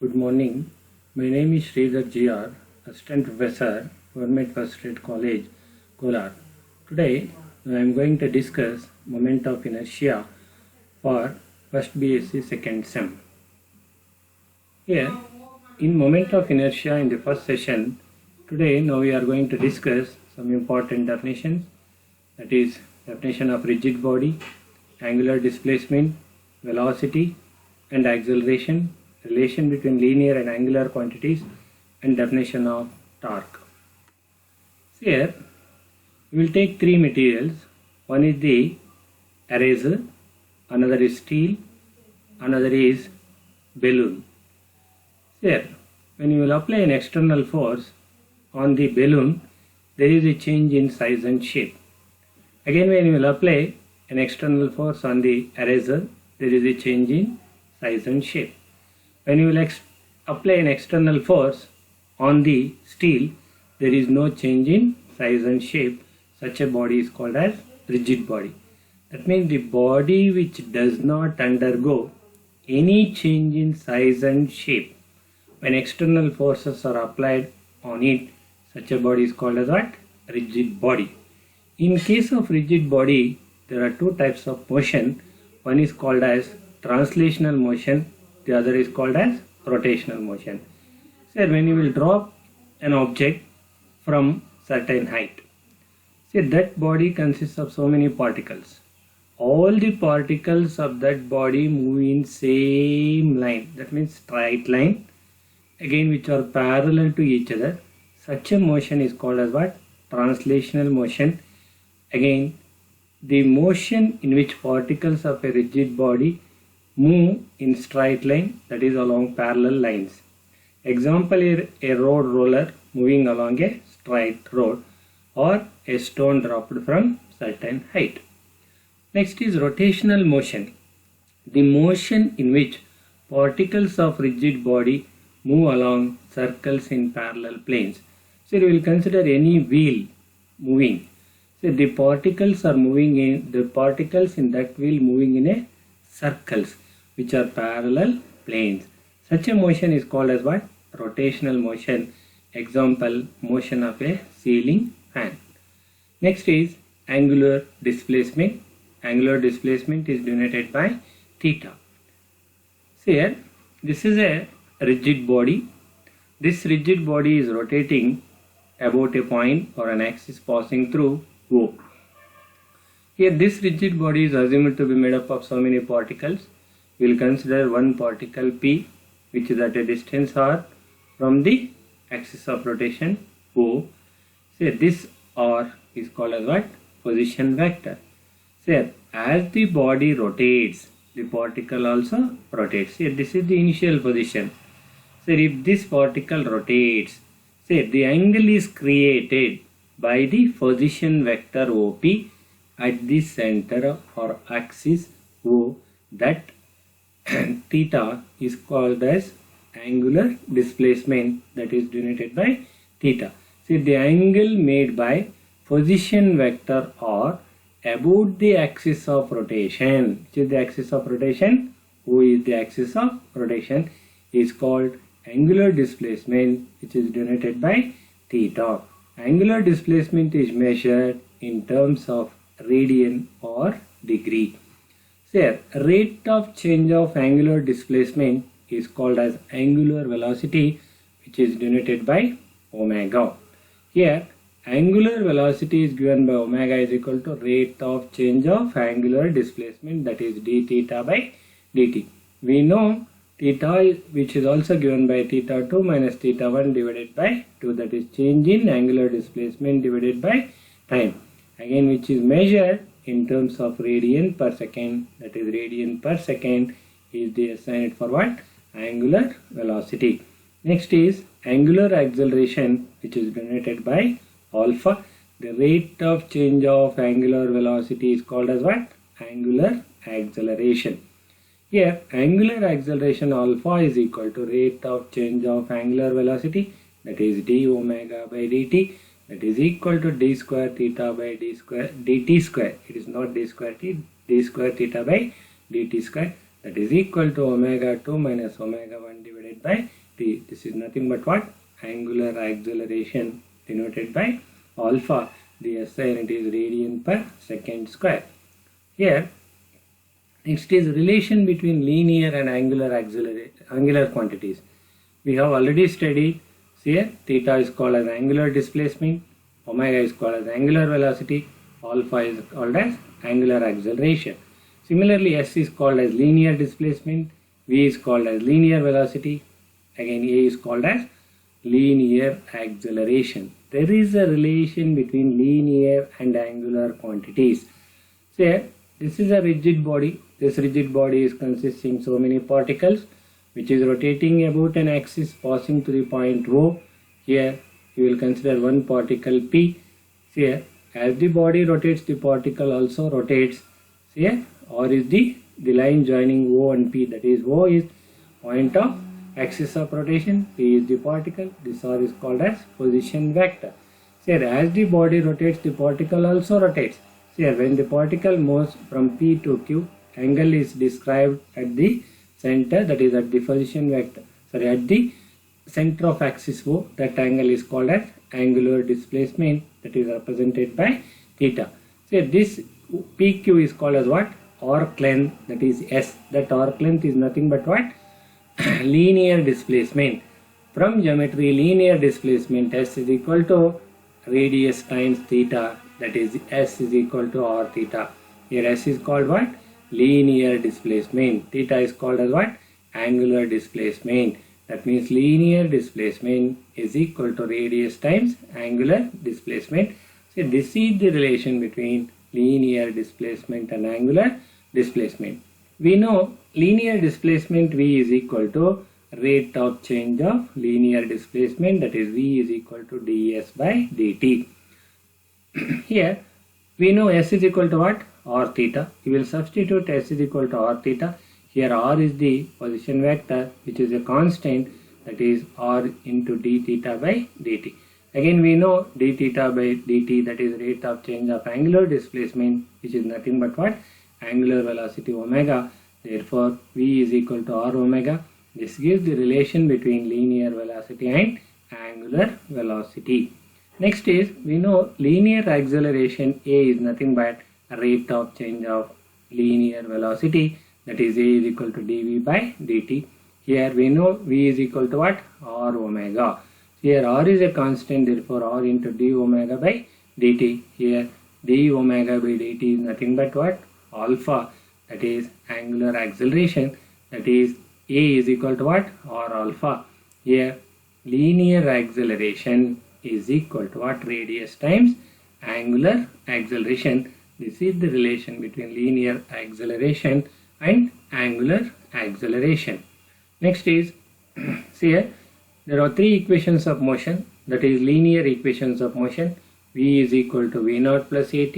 Good morning. My name is Sridhar GR, Assistant Professor, Government First State College, Kolar. Today, I am going to discuss moment of inertia for first BSc second sem. Here, in moment of inertia in the first session, today now we are going to discuss some important definitions. That is, definition of rigid body, angular displacement, velocity and acceleration, relation between linear and angular quantities, and definition of torque. Here we will take three materials. One is the eraser, another is steel, another is balloon. Here, when you will apply an external force on the balloon, there is a change in size and shape. Again, when you will apply an external force on the eraser, there is a change in size and shape. When you will apply an external force on the steel, there is no change in size and shape. Such a body is called as rigid body. That means the body which does not undergo any change in size and shape. When external forces are applied on it, such a body is called as what? Rigid body. In case of rigid body, there are two types of motion. One is called as translational motion. The other is called as rotational motion. So when you will drop an object from certain height, see that body consists of so many particles. All the particles of that body move in same line. That means straight line. Again, which are parallel to each other. Such a motion is called as what? Translational motion. Again, the motion in which particles of a rigid body move in straight line, that is along parallel lines. Example is a road roller moving along a straight road, or a stone dropped from certain height. Next is rotational motion. The motion in which particles of rigid body move along circles in parallel planes. So we will consider any wheel moving. So the particles in that wheel moving in a circles which are parallel planes. Such a motion is called as what? Rotational motion. Example, motion of a ceiling fan. Next is angular displacement. Angular displacement is denoted by theta. See here, this is a rigid body. This rigid body is rotating about a point or an axis passing through O. Here this rigid body is assumed to be made up of so many particles. We will consider one particle P, which is at a distance R from the axis of rotation O. Say this R is called as what? Position vector. Say as the body rotates, the particle also rotates. Say this is the initial position. Say if this particle rotates, say the angle is created by the position vector OP at the center or axis O. That theta is called as angular displacement, that is denoted by theta. See the angle made by position vector R about the axis of rotation, which is the axis of rotation, O is the axis of rotation, is called angular displacement, which is denoted by theta. Angular displacement is measured in terms of radian or degree. Here, rate of change of angular displacement is called as angular velocity, which is denoted by omega. Here, angular velocity is given by omega is equal to rate of change of angular displacement, that is d theta by dt. We know theta, which is also given by theta 2 minus theta 1 divided by 2, that is change in angular displacement divided by time. Again, which is measured in terms of radian per second, that is radian per second is the assigned for what? Angular velocity. Next is angular acceleration, which is denoted by alpha. The rate of change of angular velocity is called as what? Angular acceleration. Here angular acceleration alpha is equal to rate of change of angular velocity, that is d omega by dt, that is equal to d square theta by d square dt square. It is not d square t, d square theta by dt square. that is equal to omega 2 minus omega 1 divided by t. This is nothing but what? Angular acceleration denoted by alpha. The SI unit is radian per second square. Here, next is relation between linear and angular quantities. We have already studied. Here, theta is called as angular displacement, omega is called as angular velocity, alpha is called as angular acceleration. Similarly, S is called as linear displacement, V is called as linear velocity, again A is called as linear acceleration. There is a relation between linear and angular quantities. So, this is a rigid body. This rigid body is consisting so many particles which is rotating about an axis passing to the point Rho. Here you will consider one particle P. Here as the body rotates, the particle also rotates. Here R is the line joining O and P, that is O is point of axis of rotation, P is the particle, this R is called as position vector. Here as the body rotates, the particle also rotates. Here when the particle moves from P to Q, angle is described at the center, that is at the position vector, at the center of axis O, that angle is called as angular displacement, that is represented by theta. So this PQ is called as what? Arc length, that is S. That arc length is nothing but what? Linear displacement. From geometry, linear displacement S is equal to radius times theta, that is S is equal to R theta. Here S is called what? Linear displacement. Theta is called as what? Angular displacement. That means linear displacement is equal to radius times angular displacement. So this is the relation between linear displacement and angular displacement. We know linear displacement V is equal to rate of change of linear displacement, that is V is equal to ds by dt. Here we know S is equal to what? R theta. We will substitute S is equal to R theta. Here R is the position vector which is a constant, that is R into d theta by dt. Again we know d theta by dt, that is rate of change of angular displacement, which is nothing but what? Angular velocity omega. Therefore V is equal to R omega. This gives the relation between linear velocity and angular velocity. Next is, we know linear acceleration A is nothing but rate of change of linear velocity, that is A is equal to dv by dt. Here we know V is equal to what? R omega. Here R is a constant, therefore R into d omega by dt. Here d omega by dt is nothing but what? Alpha, that is angular acceleration, that is A is equal to what? R alpha. Here linear acceleration is equal to what? Radius times angular acceleration. This is the relation between linear acceleration and angular acceleration. Next is, see here, there are three equations of motion, that is linear equations of motion. V is equal to V naught plus AT,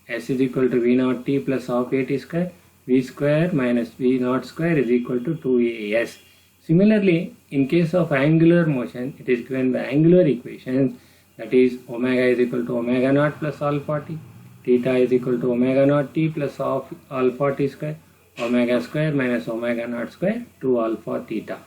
S is equal to V naught T plus half AT square, V square minus V naught square is equal to 2AS. Similarly, in case of angular motion, it is given by angular equations, that is omega is equal to omega naught plus alpha t, theta is equal to omega naught t plus half alpha t square, omega square minus omega naught square 2 alpha theta.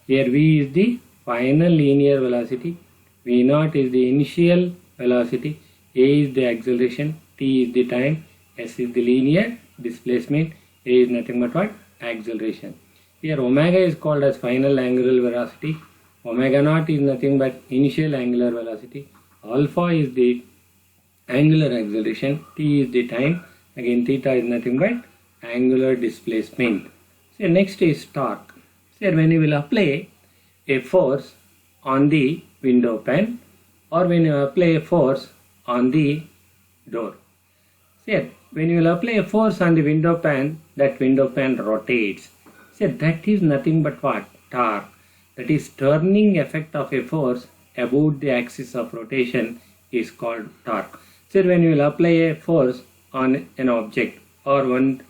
Here V is the final linear velocity, V naught is the initial velocity, A is the acceleration, T is the time, S is the linear displacement, A is nothing but what? Acceleration. Here omega is called as final angular velocity, omega naught is nothing but initial angular velocity, alpha is the angular acceleration, T is the time, again theta is nothing but angular displacement. So next is torque. So when you will apply a force on the window pane or when you apply a force on the door. So when you will apply a force on the window pane, that window pane rotates. So that is nothing but what? Torque. That is turning effect of a force about the axis of rotation is called torque. So when you will apply a force on an object or one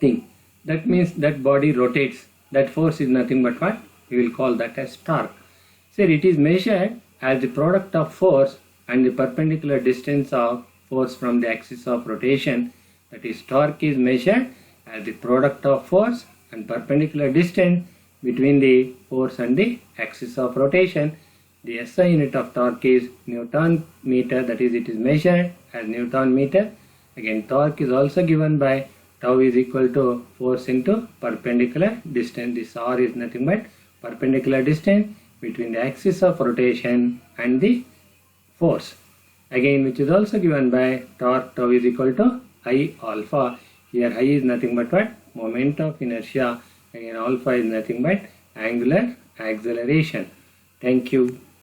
thing, that means that body rotates. That force is nothing but what? We will call that as torque. So it is measured as the product of force and the perpendicular distance of force from the axis of rotation. That is torque is measured as the product of force and perpendicular distance between the force and the axis of rotation. The SI unit of torque is Newton meter, that is it is measured as Newton meter. Again, torque is also given by tau is equal to force into perpendicular distance. This R is nothing but perpendicular distance between the axis of rotation and the force. Again, which is also given by torque tau is equal to I alpha. Here I is nothing but what? Moment of inertia. Again, alpha is nothing but angular acceleration. Thank you.